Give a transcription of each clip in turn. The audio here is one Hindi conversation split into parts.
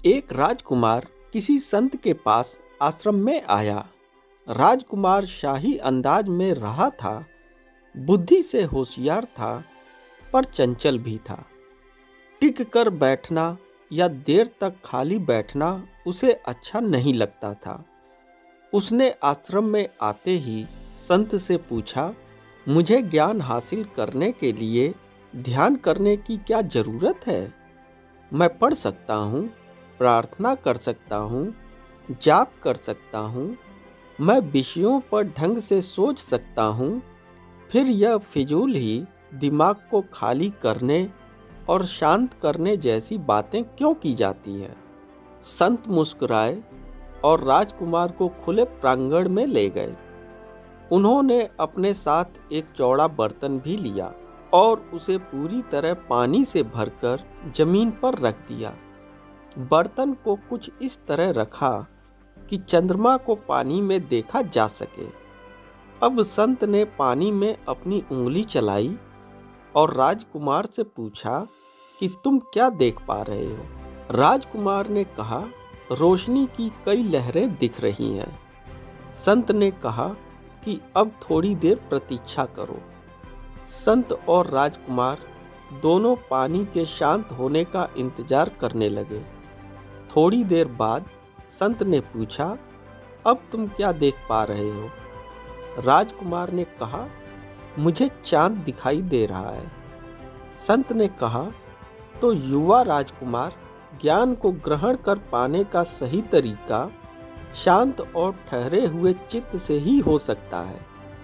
एक राजकुमार किसी संत के पास आश्रम में आया। राजकुमार शाही अंदाज में रहा था, बुद्धि से होशियार था, पर चंचल भी था। टिक कर बैठना या देर तक खाली बैठना उसे अच्छा नहीं लगता था। उसने आश्रम में आते ही संत से पूछा, मुझे ज्ञान हासिल करने के लिए ध्यान करने की क्या जरूरत है? मैं पढ़ सकता हूँ, प्रार्थना कर सकता हूँ, जाप कर सकता हूँ, मैं विषयों पर ढंग से सोच सकता हूँ, फिर यह फिजूल ही दिमाग को खाली करने और शांत करने जैसी बातें क्यों की जाती हैं? संत मुस्कुराए और राजकुमार को खुले प्रांगण में ले गए। उन्होंने अपने साथ एक चौड़ा बर्तन भी लिया और उसे पूरी तरह पानी से भरकर जमीन पर रख दिया। बर्तन को कुछ इस तरह रखा कि चंद्रमा को पानी में देखा जा सके। अब संत ने पानी में अपनी उंगली चलाई और राजकुमार से पूछा कि तुम क्या देख पा रहे हो? राजकुमार ने कहा, रोशनी की कई लहरें दिख रही हैं। संत ने कहा कि अब थोड़ी देर प्रतीक्षा करो। संत और राजकुमार दोनों पानी के शांत होने का इंतजार करने लगे। थोड़ी देर बाद संत ने पूछा, अब तुम क्या देख पा रहे हो? राजकुमार ने कहा, मुझे चांद दिखाई दे रहा है। संत ने कहा, तो युवा राजकुमार, ज्ञान को ग्रहण कर पाने का सही तरीका शांत और ठहरे हुए चित्त से ही हो सकता है।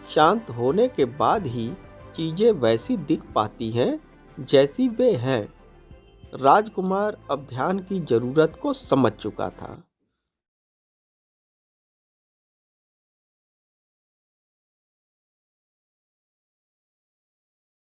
शांत होने के बाद ही चीजें वैसी दिख पाती हैं जैसी वे हैं। राजकुमार अब ध्यान की जरूरत को समझ चुका था।